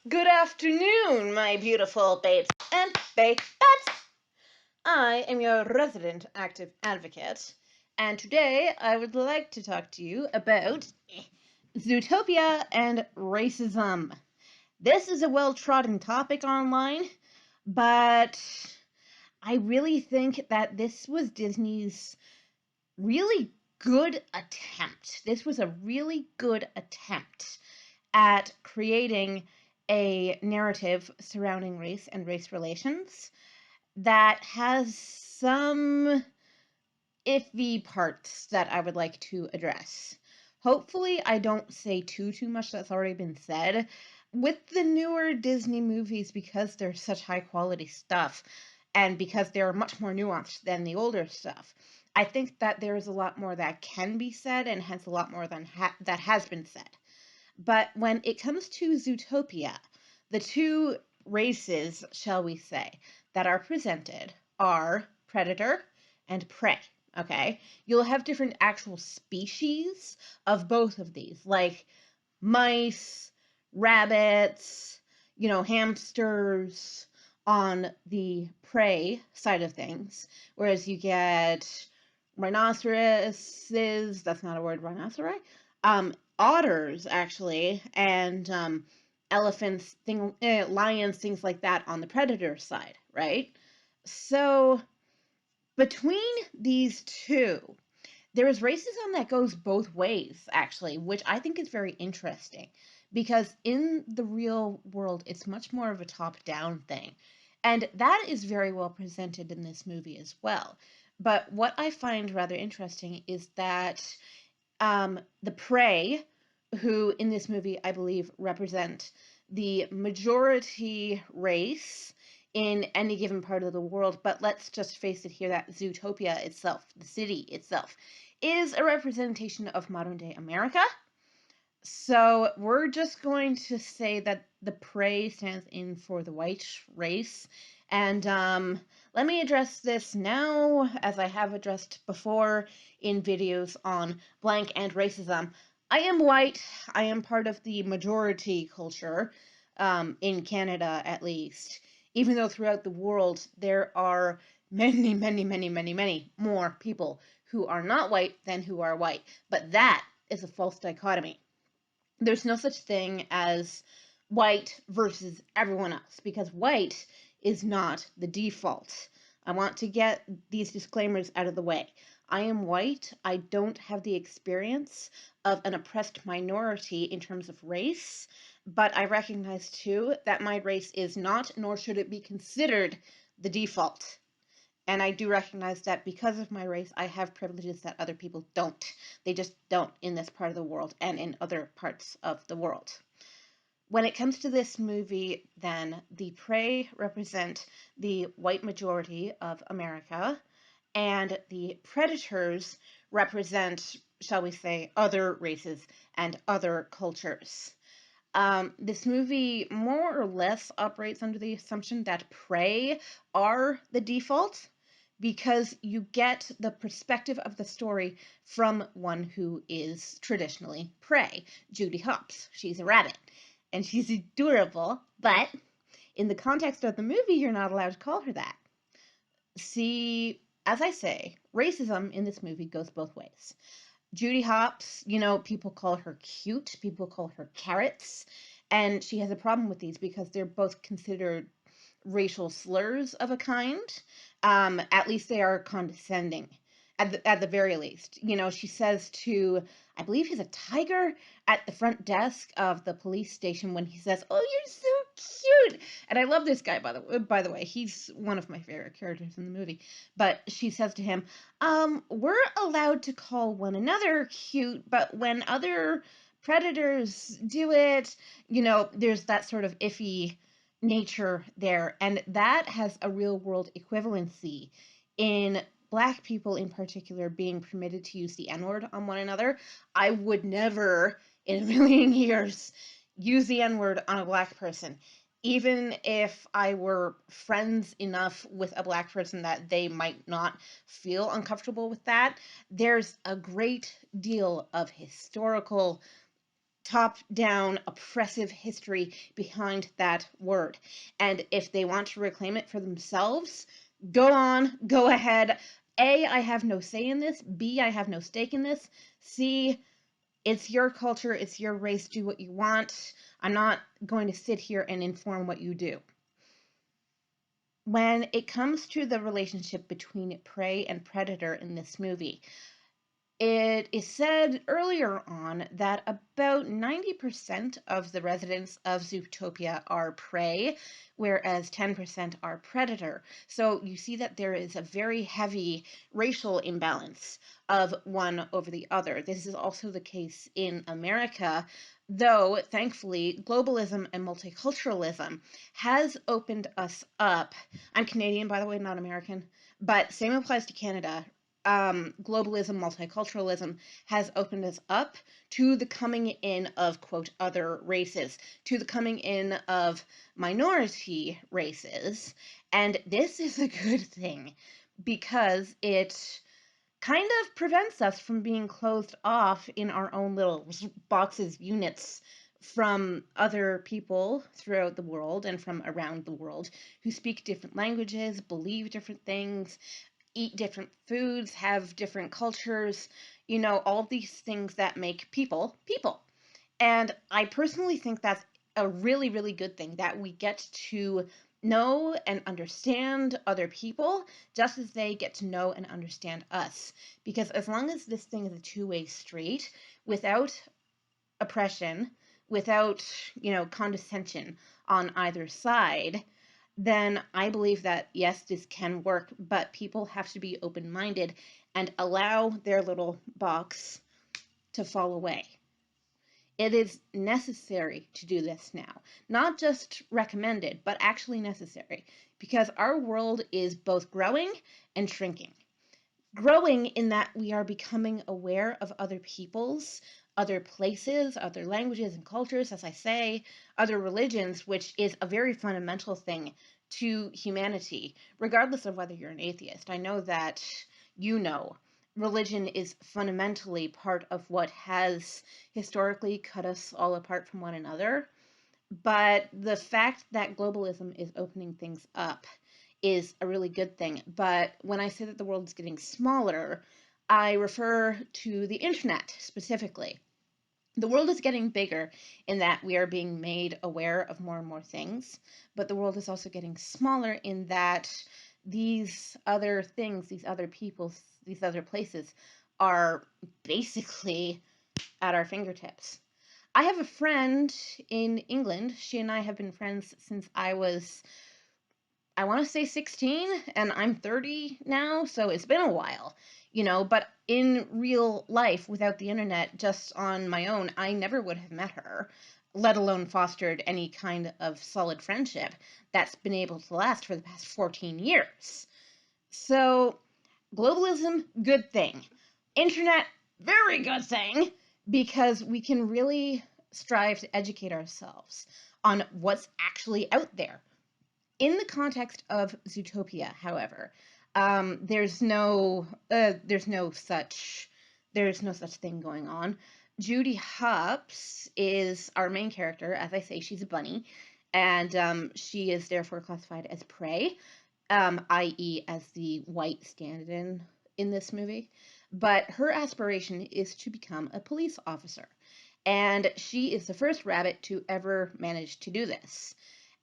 Good afternoon, my beautiful babes and babettes. I am your resident active advocate, and today I would like to talk to you about Zootopia and racism. This is a well-trodden topic online, but I really think that this was Disney's really good attempt. This was a really good attempt at creating a narrative surrounding race and race relations that has some iffy parts that I would like to address. Hopefully, I don't say too much that's already been said. With the newer Disney movies, because they're such high quality stuff, and because they're much more nuanced than the older stuff, I think that there's a lot more that can be said, and hence a lot more than that has been said. But when it comes to Zootopia, the two races, shall we say, that are presented are predator and prey. Okay? You'll have different actual species of both of these, like mice, rabbits, hamsters on the prey side of things, whereas you get rhinoceroses, that's not a word, rhinoceri, otters actually, and elephants, lions, things like that on the predator side, right? So between these two, there is racism that goes both ways, actually, which I think is very interesting because in the real world, it's much more of a top-down thing. And that is very well presented in this movie as well. But what I find rather interesting is that the prey, who in this movie I believe represent the majority race in any given part of the world, but let's just face it here that Zootopia itself, the city itself, is a representation of modern day America. So we're just going to say that the prey stands in for the white race. And let me address this now, as I have addressed before in videos on blank and racism. I am white. I am part of the majority culture, in Canada at least, even though throughout the world there are many more people who are not white than who are white. But that is a false dichotomy. There's no such thing as white versus everyone else, because white is not the default. I want to get these disclaimers out of the way. I am white. I don't have the experience of an oppressed minority in terms of race, but I recognize too that my race is not, nor should it be considered, the default. And I do recognize that because of my race, I have privileges that other people don't. They just don't in this part of the world and in other parts of the world. When it comes to this movie, then, the prey represent the white majority of America, and the predators represent, shall we say, other races and other cultures. This movie more or less operates under the assumption that prey are the default, because you get the perspective of the story from one who is traditionally prey. Judy Hopps. She's a rabbit, and she's adorable, but in the context of the movie, you're not allowed to call her that. See, as I say, racism in this movie goes both ways. Judy Hopps, people call her cute, people call her carrots, and she has a problem with these because they're both considered racial slurs of a kind. At least they are condescending, at the very least. She says to, I believe he's a tiger, at the front desk of the police station when he says, "Oh, you're so cute." And I love this guy, by the way. He's one of my favorite characters in the movie. But she says to him, "We're allowed to call one another cute, but when other predators do it, there's that sort of iffy nature there." And that has a real world equivalency in Black people in particular being permitted to use the N-word on one another. I would never in a million years use the N-word on a Black person, even if I were friends enough with a Black person that they might not feel uncomfortable with that. There's a great deal of historical top-down oppressive history behind that word. And if they want to reclaim it for themselves, go on, go ahead. A, I have no say in this. B, I have no stake in this. C, it's your culture, it's your race, do what you want. I'm not going to sit here and inform what you do. When it comes to the relationship between prey and predator in this movie, it is said earlier on that about 90% of the residents of Zootopia are prey, whereas 10% are predator. So you see that there is a very heavy racial imbalance of one over the other. This is also the case in America, though thankfully globalism and multiculturalism has opened us up. I'm Canadian, by the way, not American, but same applies to Canada. Globalism, multiculturalism has opened us up to the coming in of, quote, other races, to the coming in of minority races. And this is a good thing because it kind of prevents us from being closed off in our own little boxes, units from other people throughout the world and from around the world who speak different languages, believe different things, eat different foods, have different cultures, all these things that make people people. And I personally think that's a really, really good thing that we get to know and understand other people just as they get to know and understand us. Because as long as this thing is a two-way street, without oppression, without, condescension on either side, then I believe that yes, this can work, but people have to be open-minded and allow their little box to fall away. It is necessary to do this now. Not just recommended, but actually necessary, because our world is both growing and shrinking. Growing in that we are becoming aware of other peoples, other places, other languages and cultures, as I say, other religions, which is a very fundamental thing to humanity, regardless of whether you're an atheist. I know that religion is fundamentally part of what has historically cut us all apart from one another. But the fact that globalism is opening things up is a really good thing. But when I say that the world is getting smaller, I refer to the internet specifically. The world is getting bigger in that we are being made aware of more and more things, but the world is also getting smaller in that these other things, these other peoples, these other places are basically at our fingertips. I have a friend in England. She and I have been friends since I want to say 16, and I'm 30 now, so it's been a while, but in real life, without the internet, just on my own, I never would have met her, let alone fostered any kind of solid friendship that's been able to last for the past 14 years. So, globalism, good thing. Internet, very good thing, because we can really strive to educate ourselves on what's actually out there. In the context of Zootopia, however, there's no such thing going on. Judy Hopps is our main character. As I say, she's a bunny, and she is therefore classified as prey, i.e., as the white stand-in in this movie. But her aspiration is to become a police officer, and she is the first rabbit to ever manage to do this.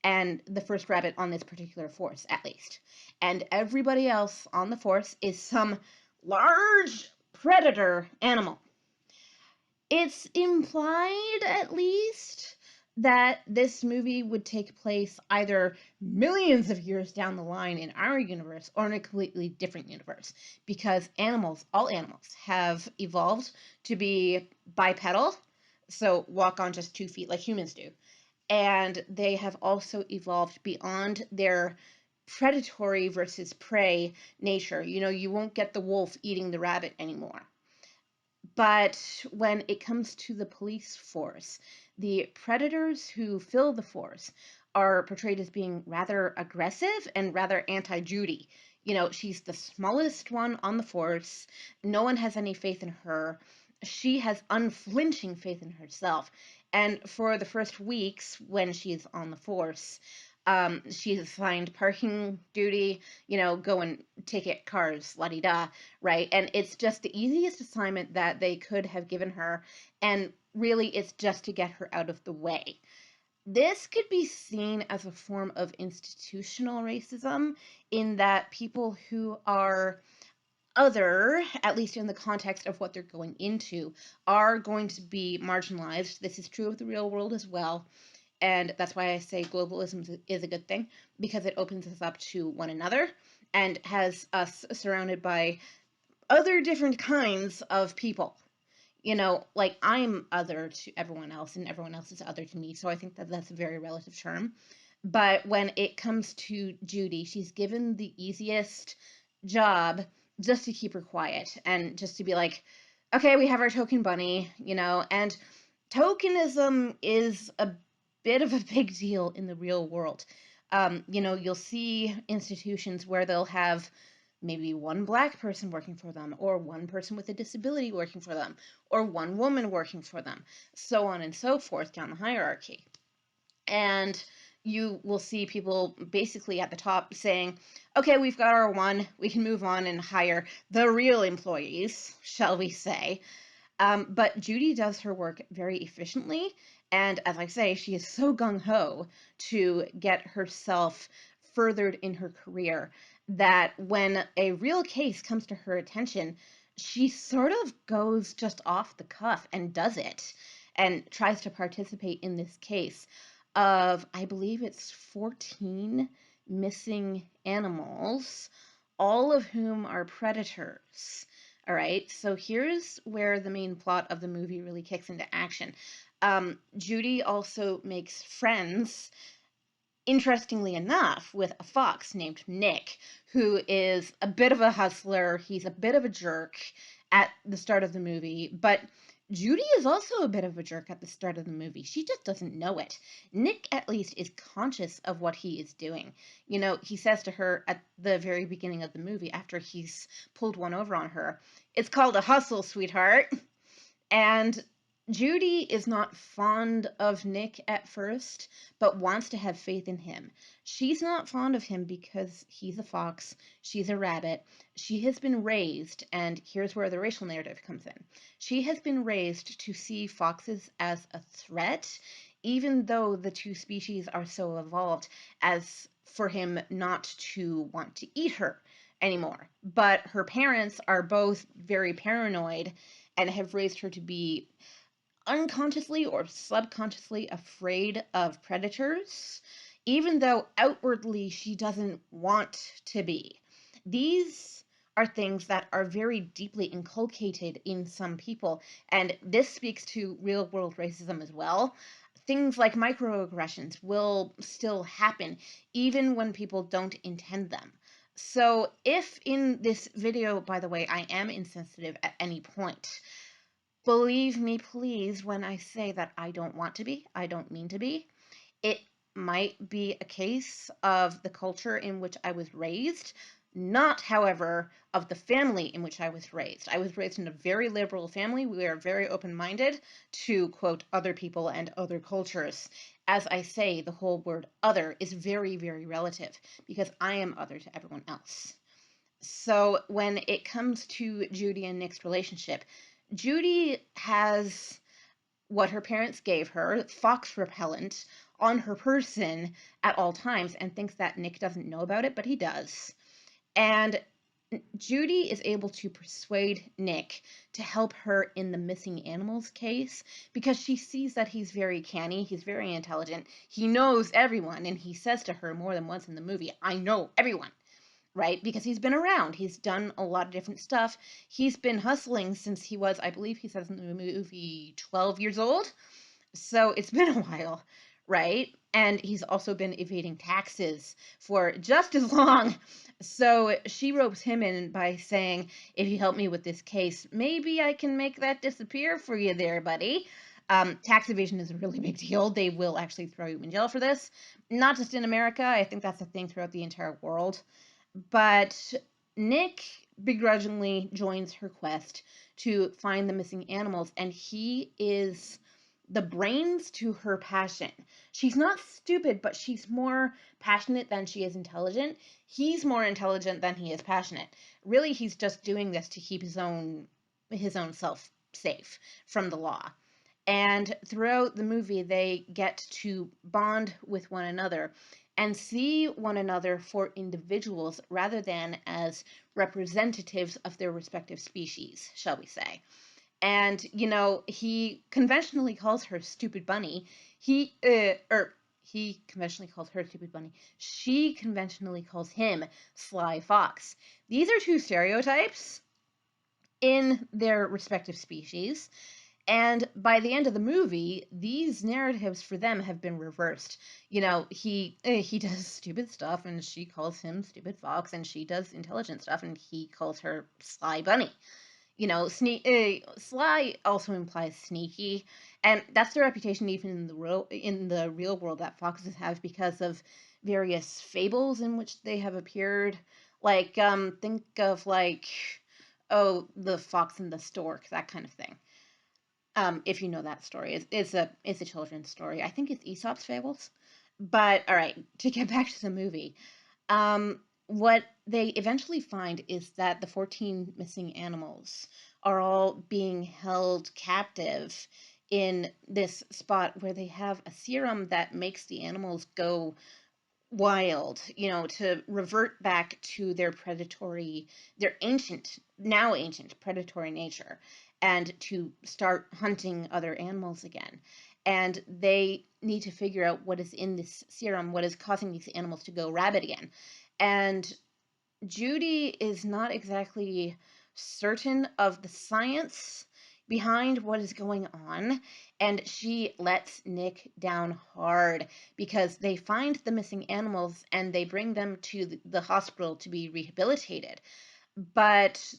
And the first rabbit on this particular force, at least. And everybody else on the force is some large predator animal. It's implied, at least, that this movie would take place either millions of years down the line in our universe or in a completely different universe, because all animals, have evolved to be bipedal, so walk on just 2 feet like humans do. And they have also evolved beyond their predatory versus prey nature. You won't get the wolf eating the rabbit anymore. But when it comes to the police force, the predators who fill the force are portrayed as being rather aggressive and rather anti-Judy. She's the smallest one on the force. No one has any faith in her. she has unflinching faith in herself. And for the first weeks when she's on the force, she's assigned parking duty, go and ticket cars, la di da, right? And it's just the easiest assignment that they could have given her. And really, it's just to get her out of the way. This could be seen as a form of institutional racism, in that people who are other, at least in the context of what they're going into, are going to be marginalized. This is true of the real world as well. And that's why I say globalism is a good thing, because it opens us up to one another and has us surrounded by other different kinds of people. Like, I'm other to everyone else and everyone else is other to me. So I think that that's a very relative term. But when it comes to Judy, she's given the easiest job just to keep her quiet and just to be like, okay, we have our token bunny, and tokenism is a bit of a big deal in the real world. You'll see institutions where they'll have maybe one black person working for them, or one person with a disability working for them, or one woman working for them, so on and so forth down the hierarchy. And you will see people basically at the top saying, okay, we've got our one, we can move on and hire the real employees, shall we say. But Judy does her work very efficiently. And as I say, she is so gung ho to get herself furthered in her career that when a real case comes to her attention, she sort of goes just off the cuff and does it and tries to participate in this case of, I believe it's 14 missing animals, all of whom are predators. All right, so here's where the main plot of the movie really kicks into action. Judy also makes friends, interestingly enough, with a fox named Nick, who is a bit of a hustler. He's a bit of a jerk at the start of the movie, but Judy is also a bit of a jerk at the start of the movie. She just doesn't know it. Nick, at least, is conscious of what he is doing. He says to her at the very beginning of the movie, after he's pulled one over on her, "It's called a hustle, sweetheart." And Judy is not fond of Nick at first, but wants to have faith in him. She's not fond of him because he's a fox, she's a rabbit. She has been raised, and here's where the racial narrative comes in. She has been raised to see foxes as a threat, even though the two species are so evolved as for him not to want to eat her anymore. But her parents are both very paranoid and have raised her to be unconsciously or subconsciously afraid of predators, even though outwardly she doesn't want to be. These are things that are very deeply inculcated in some people, and this speaks to real world racism as well. Things like microaggressions will still happen even when people don't intend them. So, if in this video, by the way, I am insensitive at any point, believe me, please, when I say that I don't want to be, I don't mean to be. It might be a case of the culture in which I was raised, not, however, of the family in which I was raised. I was raised in a very liberal family. We are very open-minded to, quote, other people and other cultures. As I say, the whole word other is very, very relative, because I am other to everyone else. So when it comes to Judy and Nick's relationship, Judy has what her parents gave her, fox repellent, on her person at all times, and thinks that Nick doesn't know about it, but he does. And Judy is able to persuade Nick to help her in the missing animals case because she sees that he's very canny, he's very intelligent, he knows everyone, and he says to her more than once in the movie, "I know everyone." Right? Because he's been around. He's done a lot of different stuff. He's been hustling since he was, I believe he says in the movie, 12 years old. So it's been a while, right? And he's also been evading taxes for just as long. So she ropes him in by saying, "If you help me with this case, maybe I can make that disappear for you there, buddy." Tax evasion is a really big deal. They will actually throw you in jail for this. Not just in America. I think that's a thing throughout the entire world. But Nick begrudgingly joins her quest to find the missing animals, and he is the brains to her passion. She's not stupid, but she's more passionate than she is intelligent. He's more intelligent than he is passionate. Really, he's just doing this to keep his own self safe from the law. And throughout the movie, they get to bond with one another and see one another for individuals rather than as representatives of their respective species, shall we say. And, he conventionally calls her Stupid Bunny. He conventionally calls her Stupid Bunny. She conventionally calls him Sly Fox. These are two stereotypes in their respective species. And by the end of the movie, these narratives for them have been reversed. He does stupid stuff, and she calls him Stupid Fox, and she does intelligent stuff, and he calls her Sly Bunny. Sly also implies sneaky, and that's the reputation even in the real world that foxes have because of various fables in which they have appeared. Like, think of oh, the fox and the stork, that kind of thing. If you know that story, it's a children's story. I think it's Aesop's fables. But all right, to get back to the movie, what they eventually find is that the 14 missing animals are all being held captive in this spot where they have a serum that makes the animals go wild, to revert back to their now ancient predatory nature, and to start hunting other animals again. And they need to figure out what is in this serum, what is causing these animals to go rabid again. And Judy is not exactly certain of the science behind what is going on, and she lets Nick down hard because they find the missing animals and they bring them to the hospital to be rehabilitated. But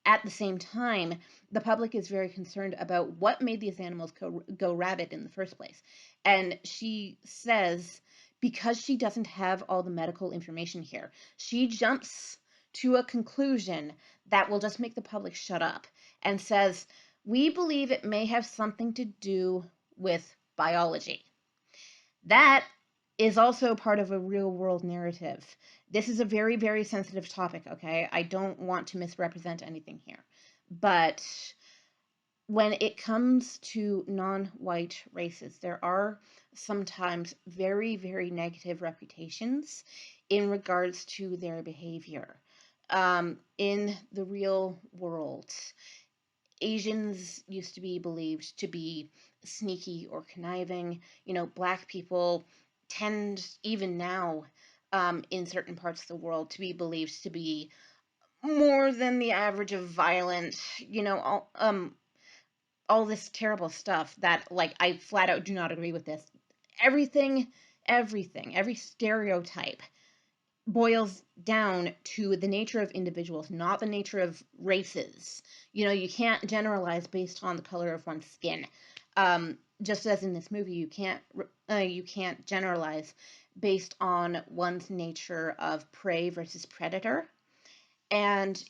at the same time, the public is very concerned about what made these animals go rabid in the first place. And she says, because she doesn't have all the medical information here, she jumps to a conclusion that will just make the public shut up and says, we believe it may have something to do with biology. That is also part of a real world narrative. This is a very, very sensitive topic, okay? I don't want to misrepresent anything here. But when it comes to non-white races, there are sometimes very, very negative reputations in regards to their behavior. In the real world, Asians used to be believed to be sneaky or conniving. Black people tend, even now, in certain parts of the world, to be believed to be more than the average of violent, all this terrible stuff that, like, I flat out do not agree with this. Everything, every stereotype boils down to the nature of individuals, not the nature of races. You can't generalize based on the color of one's skin. Just as in this movie, you can't generalize based on one's nature of prey versus predator. And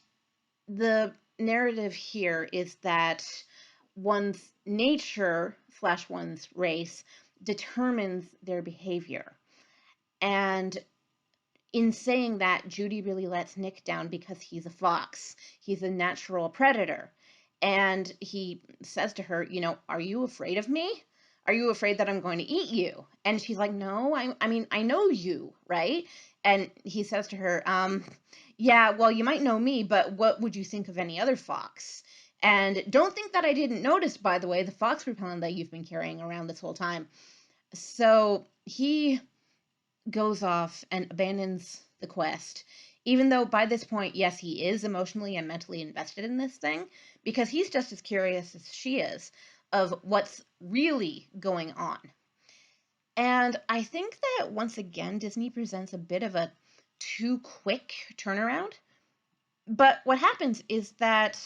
the narrative here is that one's nature / one's race determines their behavior. And in saying that, Judy really lets Nick down because he's a fox. He's a natural predator. And he says to her, are you afraid of me? Are you afraid that I'm going to eat you? And she's like, no, I mean, I know you, right? And he says to her, yeah, well, you might know me, but what would you think of any other fox? And don't think that I didn't notice, by the way, the fox repellent that you've been carrying around this whole time. So he goes off and abandons the quest, even though by this point, yes, he is emotionally and mentally invested in this thing, because he's just as curious as she is of what's really going on. And I think that once again, Disney presents a bit of a too quick turnaround. But what happens is that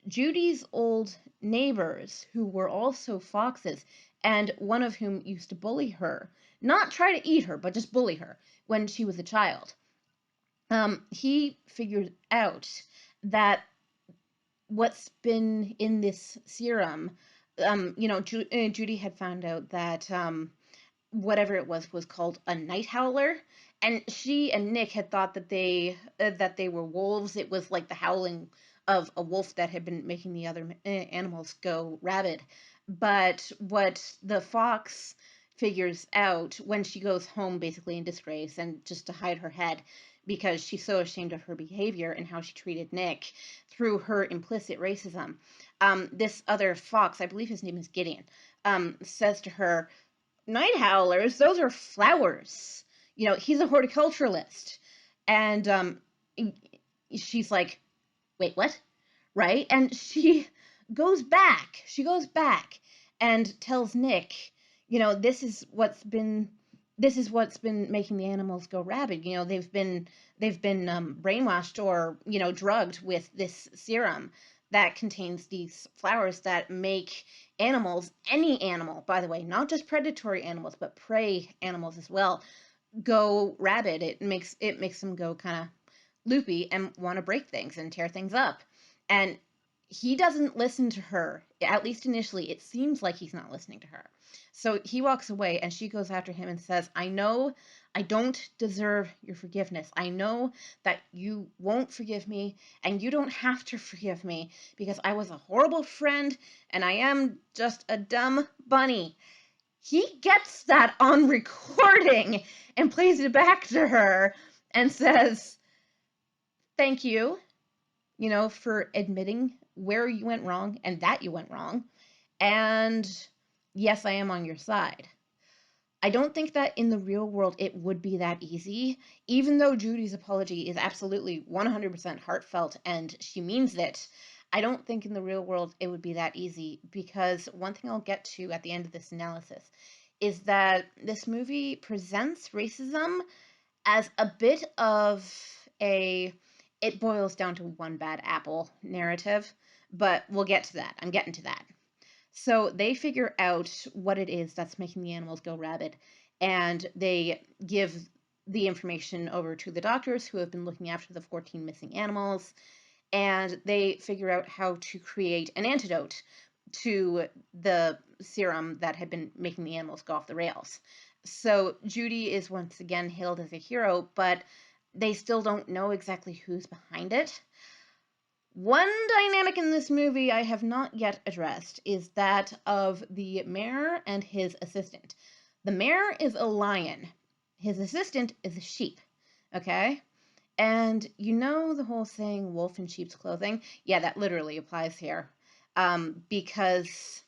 Judy's old neighbors, who were also foxes, and one of whom used to bully her, not try to eat her, but just bully her when she was a child, He figured out that what's been in this serum, Judy had found out that whatever it was called a night howler, and she and Nick had thought that they were wolves. It was like the howling of a wolf that had been making the other animals go rabid. But what the fox figures out when she goes home, basically in disgrace and just to hide her head, because she's so ashamed of her behavior and how she treated Nick through her implicit racism, this other fox, I believe his name is Gideon, says to her, night howlers, those are flowers. He's a horticulturalist. And she's like, wait, what? Right? And she goes back and tells Nick, this is what's been making the animals go rabid. They've been brainwashed or drugged with this serum that contains these flowers that make animals, any animal, by the way, not just predatory animals, but prey animals as well, go rabid. It makes them go kind of loopy and want to break things and tear things up. And he doesn't listen to her. At least initially, it seems like he's not listening to her. So he walks away and she goes after him and says, I know I don't deserve your forgiveness. I know that you won't forgive me and you don't have to forgive me because I was a horrible friend and I am just a dumb bunny. He gets that on recording and plays it back to her and says, thank you, for admitting where you went wrong and that you went wrong. And yes, I am on your side. I don't think that in the real world it would be that easy, even though Judy's apology is absolutely 100% heartfelt and she means it. I don't think in the real world it would be that easy, because one thing I'll get to at the end of this analysis is that this movie presents racism as a bit of a it boils down to one bad apple narrative, but we'll get to that. I'm getting to that. So they figure out what it is that's making the animals go rabid, and they give the information over to the doctors who have been looking after the 14 missing animals, and they figure out how to create an antidote to the serum that had been making the animals go off the rails. So Judy is once again hailed as a hero, but they still don't know exactly who's behind it. One dynamic in this movie I have not yet addressed is that of the mayor and his assistant. The mayor is a lion. His assistant is a sheep. Okay? And the whole saying wolf in sheep's clothing? Yeah, that literally applies here. Because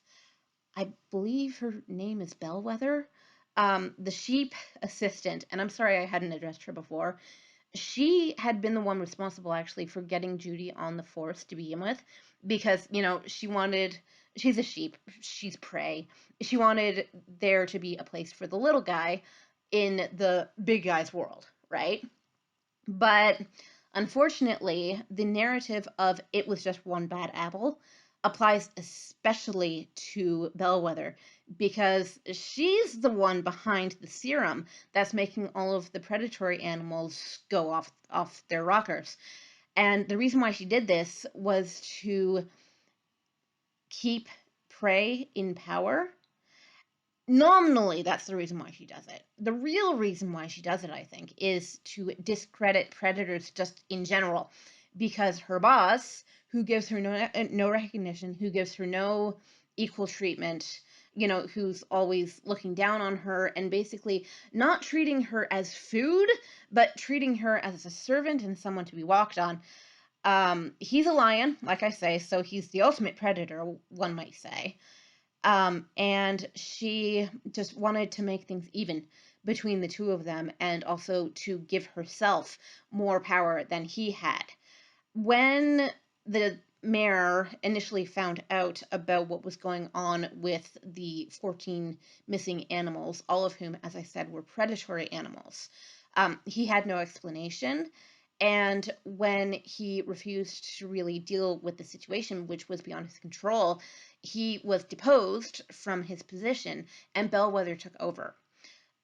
I believe her name is Bellwether. The sheep assistant, and I'm sorry I hadn't addressed her before, she had been the one responsible actually for getting Judy on the force to begin with, because she's a sheep, she's prey. She wanted there to be a place for the little guy in the big guy's world, right? But unfortunately, the narrative of it was just one bad apple applies especially to Bellwether, because she's the one behind the serum that's making all of the predatory animals go off their rockers. And the reason why she did this was to keep prey in power. Nominally, that's the reason why she does it. The real reason why she does it, I think, is to discredit predators just in general, because her boss, who gives her no recognition, who gives her no equal treatment, who's always looking down on her and basically not treating her as food, but treating her as a servant and someone to be walked on. He's a lion, like I say, so he's the ultimate predator, one might say. And she just wanted to make things even between the two of them, and also to give herself more power than he had. When the mayor initially found out about what was going on with the 14 missing animals, all of whom, as I said, were predatory animals, he had no explanation. And when he refused to really deal with the situation, which was beyond his control, he was deposed from his position and Bellwether took over.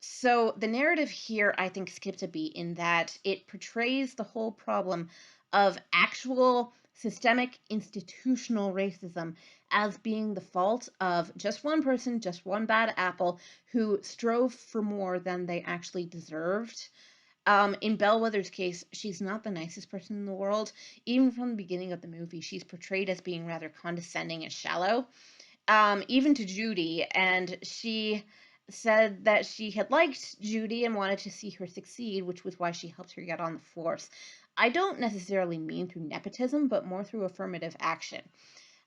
So the narrative here, I think, skips a beat in that it portrays the whole problem of actual systemic institutional racism as being the fault of just one person, just one bad apple who strove for more than they actually deserved. In Bellwether's case, she's not the nicest person in the world. Even from the beginning of the movie, she's portrayed as being rather condescending and shallow, even to Judy, and she said that she had liked Judy and wanted to see her succeed, which was why she helped her get on the force. I don't necessarily mean through nepotism, but more through affirmative action.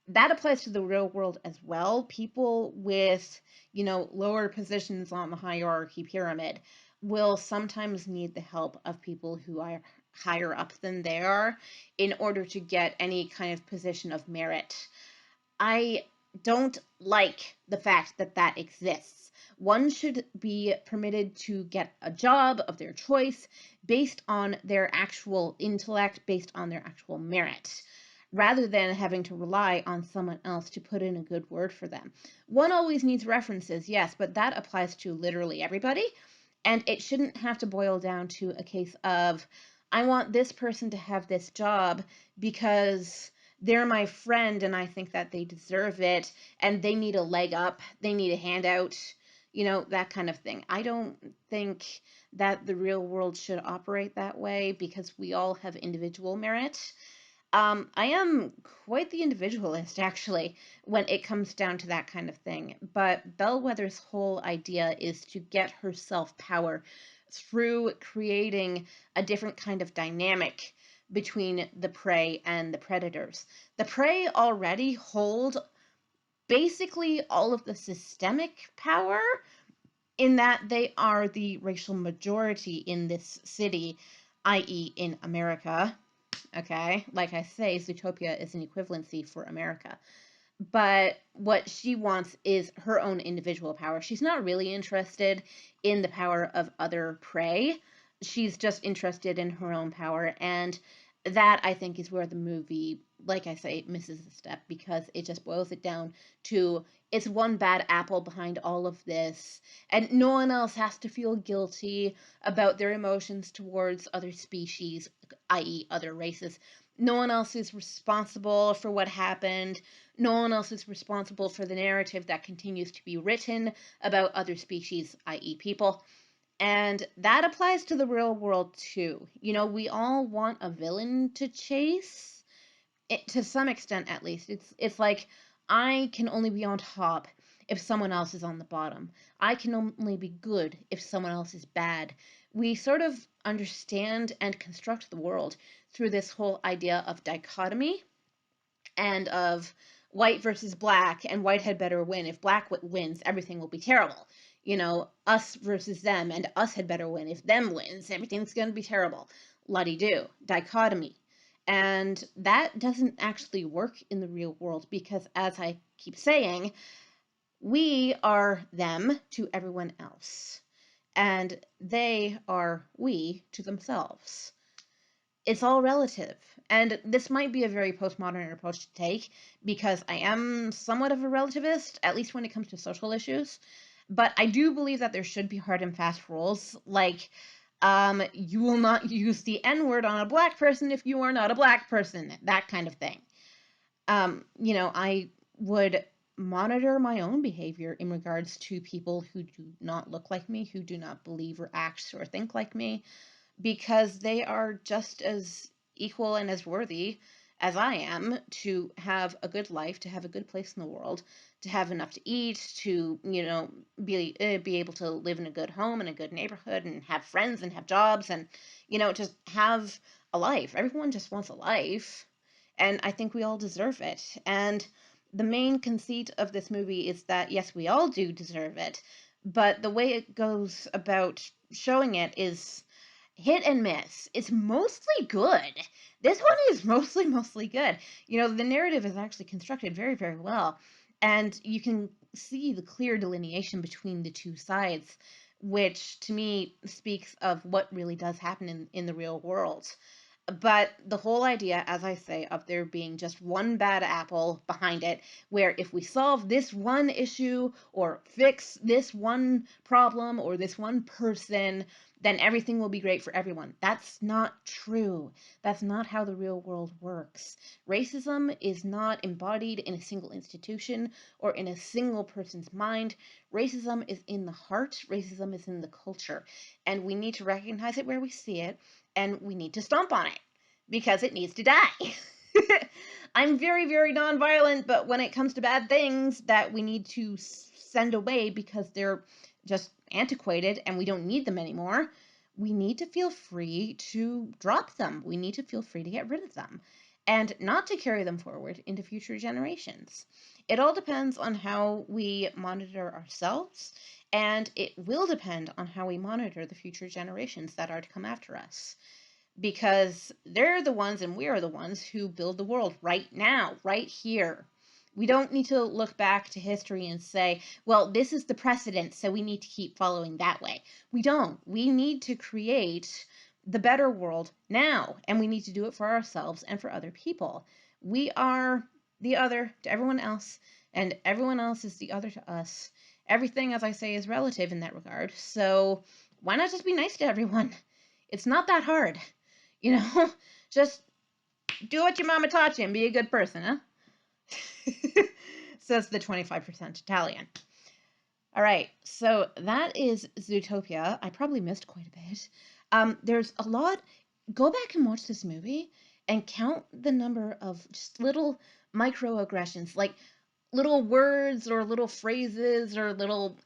That applies to the real world as well. People with, lower positions on the hierarchy pyramid will sometimes need the help of people who are higher up than they are in order to get any kind of position of merit. I don't like the fact that that exists. One should be permitted to get a job of their choice based on their actual intellect, based on their actual merit, rather than having to rely on someone else to put in a good word for them. One always needs references, yes, but that applies to literally everybody. And it shouldn't have to boil down to a case of, I want this person to have this job because they're my friend and I think that they deserve it and they need a leg up, they need a handout, that kind of thing. I don't think that the real world should operate that way because we all have individual merit. I am quite the individualist, actually, when it comes down to that kind of thing. But Bellwether's whole idea is to get herself power through creating a different kind of dynamic between the prey and the predators. The prey already hold basically all of the systemic power in that they are the racial majority in this city, i.e., in America. Okay, like I say, Zootopia is an equivalency for America. But what she wants is her own individual power. She's not really interested in the power of other prey. She's just interested in her own power. And that, I think, is where the movie, like I say, misses a step because it just boils it down to it's one bad apple behind all of this. And no one else has to feel guilty about their emotions towards other species, i.e., other races. No one else is responsible for what happened. No one else is responsible for the narrative that continues to be written about other species, i.e., people. And that applies to the real world too. We all want a villain to chase, to some extent at least. It's like I can only be on top if someone else is on the bottom. I can only be good if someone else is bad. We sort of understand and construct the world through this whole idea of dichotomy and of white versus black, and white had better win. If black wins, everything will be terrible. Us versus them, and us had better win. If them wins, everything's going to be terrible. Luddy-do. Dichotomy. And that doesn't actually work in the real world because, as I keep saying, we are them to everyone else, and they are we to themselves. It's all relative. And this might be a very postmodern approach to take because I am somewhat of a relativist, at least when it comes to social issues. But I do believe that there should be hard and fast rules, like you will not use the N word on a black person if you are not a black person, that kind of thing. I would monitor my own behavior in regards to people who do not look like me, who do not believe or act or think like me, because they are just as equal and as worthy as I am to have a good life, to have a good place in the world, to have enough to eat, to be able to live in a good home and a good neighborhood and have friends and have jobs and just have a life. Everyone just wants a life, and I think we all deserve it. And the main conceit of this movie is that yes, we all do deserve it, but the way it goes about showing it is hit and miss. It's mostly good. This one is mostly good. The narrative is actually constructed very, very well. And you can see the clear delineation between the two sides, which to me speaks of what really does happen in the real world. But the whole idea, as I say, of there being just one bad apple behind it, where if we solve this one issue or fix this one problem or this one person, then everything will be great for everyone. That's not true. That's not how the real world works. Racism is not embodied in a single institution or in a single person's mind. Racism is in the heart, racism is in the culture, and we need to recognize it where we see it, and we need to stomp on it because it needs to die. I'm very, very nonviolent, but when it comes to bad things that we need to send away because they're just antiquated and we don't need them anymore, we need to feel free to drop them. We need to feel free to get rid of them and not to carry them forward into future generations. It all depends on how we monitor ourselves, and it will depend on how we monitor the future generations that are to come after us, because they're the ones and we are the ones who build the world right now, right here. We don't need to look back to history and say, well, this is the precedent, so we need to keep following that way. We don't. We need to create the better world now, and we need to do it for ourselves and for other people. We are the other to everyone else, and everyone else is the other to us. Everything, as I say, is relative in that regard. So why not just be nice to everyone? It's not that hard. Just do what your mama taught you and be a good person, huh? Says the 25% Italian. All right, so that is Zootopia. I probably missed quite a bit. There's a lot. Go back and watch this movie and count the number of just little microaggressions, like little words or little phrases or little,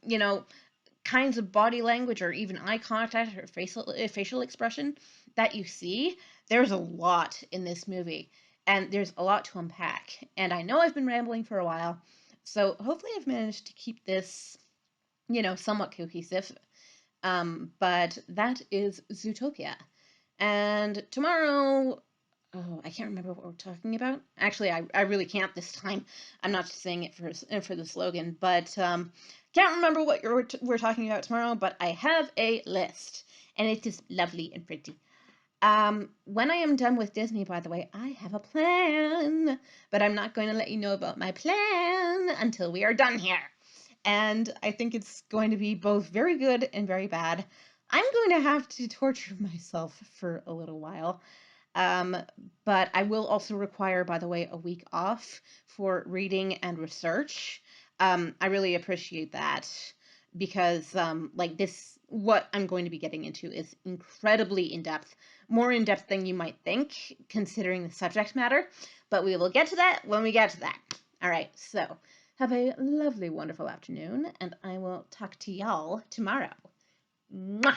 kinds of body language or even eye contact or facial expression that you see. There's a lot in this movie, and there's a lot to unpack. And I know I've been rambling for a while, so hopefully I've managed to keep this, somewhat cohesive. But that is Zootopia. And tomorrow, oh, I can't remember what we're talking about. Actually, I really can't this time. I'm not just saying it for the slogan, but can't remember what we're talking about tomorrow, but I have a list, and it is lovely and pretty. When I am done with Disney, by the way, I have a plan, but I'm not going to let you know about my plan until we are done here. And I think it's going to be both very good and very bad. I'm going to have to torture myself for a little while. But I will also require, by the way, a week off for reading and research. I really appreciate that because, what I'm going to be getting into is incredibly in-depth, more in-depth than you might think, considering the subject matter. But we will get to that when we get to that. All right, so have a lovely, wonderful afternoon, and I will talk to y'all tomorrow. Mwah!